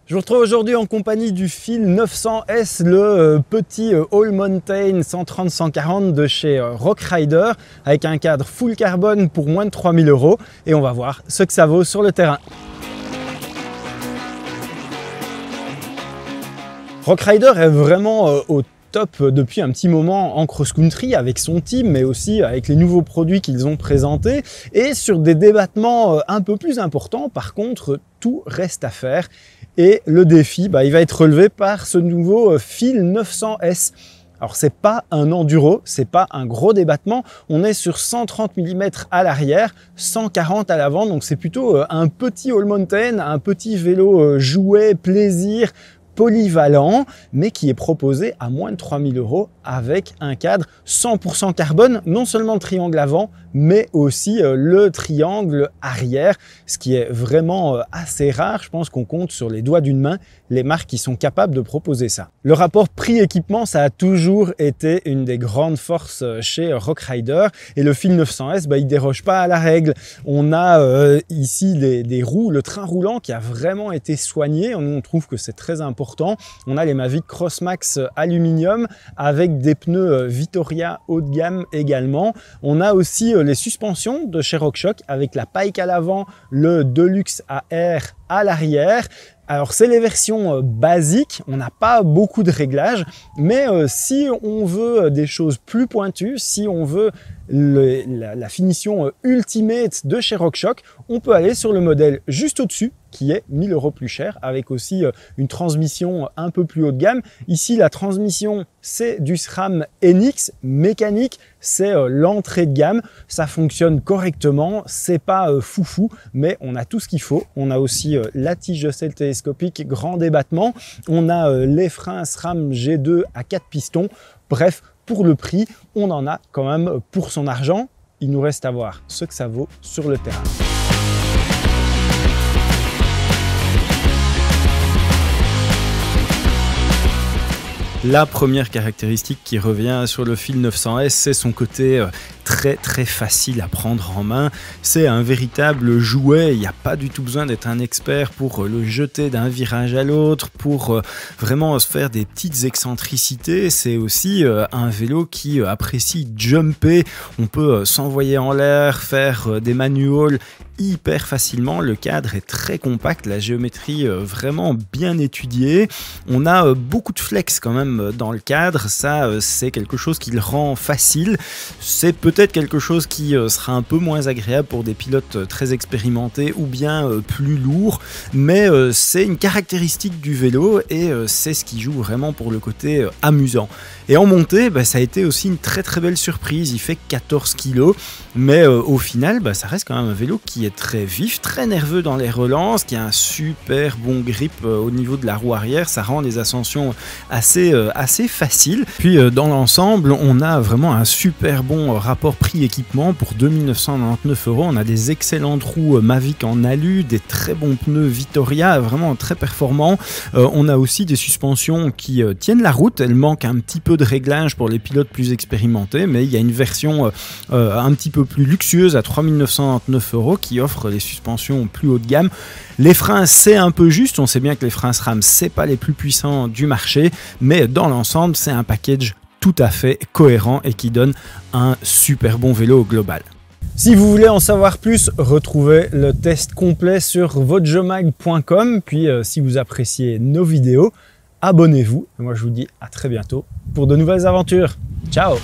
Je vous retrouve aujourd'hui en compagnie du Fil 900S, le petit All Mountain 130-140 de chez Rockrider, avec un cadre full carbone pour moins de 3000 €, et on va voir ce que ça vaut sur le terrain. Rockrider est vraiment au top depuis un petit moment en cross-country avec son team, mais aussi avec les nouveaux produits qu'ils ont présentés, et sur des débattements un peu plus importants. Par contre, tout reste à faire et le défi, il va être relevé par ce nouveau Fil 900S. Alors c'est pas un enduro, c'est pas un gros débattement, on est sur 130 mm à l'arrière, 140 à l'avant, donc c'est plutôt un petit all mountain, un petit vélo jouet, plaisir, polyvalent, mais qui est proposé à moins de 3000 € avec un cadre 100% carbone, non seulement le triangle avant, mais aussi le triangle arrière, ce qui est vraiment assez rare. Je pense qu'on compte sur les doigts d'une main les marques qui sont capables de proposer ça. Le rapport prix-équipement, ça a toujours été une des grandes forces chez Rockrider, et le Fil 900S, il déroge pas à la règle. On a ici des roues, le train roulant qui a vraiment été soigné. On trouve que c'est très important. On a les Mavic Crossmax aluminium avec des pneus Vittoria haut de gamme également. On a aussi les suspensions de chez RockShox avec la Pike à l'avant, le Deluxe AR à l'arrière. Alors c'est les versions basiques, on n'a pas beaucoup de réglages, mais si on veut des choses plus pointues, si on veut la finition ultimate de chez RockShox, on peut aller sur le modèle juste au-dessus, qui est 1000 € plus cher, avec aussi une transmission un peu plus haut de gamme. Ici, la transmission, c'est du SRAM NX mécanique, c'est l'entrée de gamme. Ça fonctionne correctement, c'est pas foufou, mais on a tout ce qu'il faut. On a aussi la tige de selle télescopique, grand débattement. On a les freins SRAM G2 à 4 pistons. Bref, pour le prix, on en a quand même pour son argent. Il nous reste à voir ce que ça vaut sur le terrain. La première caractéristique qui revient sur le Fil 900S, c'est son côté très facile à prendre en main. C'est un véritable jouet, il n'y a pas du tout besoin d'être un expert pour le jeter d'un virage à l'autre, pour vraiment se faire des petites excentricités. C'est aussi un vélo qui apprécie jumper, on peut s'envoyer en l'air, faire des manuals hyper facilement. Le cadre est très compact, la géométrie vraiment bien étudiée. On a beaucoup de flex quand même dans le cadre, ça c'est quelque chose qui le rend facile. C'est peut-être quelque chose qui sera un peu moins agréable pour des pilotes très expérimentés ou bien plus lourds, mais c'est une caractéristique du vélo et c'est ce qui joue vraiment pour le côté amusant. Et en montée, ça a été aussi une très belle surprise. Il fait 14 kg, mais au final, ça reste quand même un vélo qui est très vif, très nerveux dans les relances, qui a un super bon grip au niveau de la roue arrière. Ça rend les ascensions assez faciles. Puis dans l'ensemble, on a vraiment un super bon rapport prix-équipement. Pour 2999 €, on a des excellentes roues Mavic en alu, des très bons pneus Vittoria, vraiment très performants. On a aussi des suspensions qui tiennent la route. Elles manquent un petit peu de réglage pour les pilotes plus expérimentés, mais il y a une version un petit peu plus luxueuse à 3999 € qui offre les suspensions plus haut de gamme. Les freins, c'est un peu juste, on sait bien que les freins SRAM, c'est pas les plus puissants du marché, mais dans l'ensemble, c'est un package tout à fait cohérent et qui donne un super bon vélo au global. Si vous voulez en savoir plus, retrouvez le test complet sur votejomag.com. Puis si vous appréciez nos vidéos, abonnez-vous. Moi, je vous dis à très bientôt pour de nouvelles aventures. Ciao!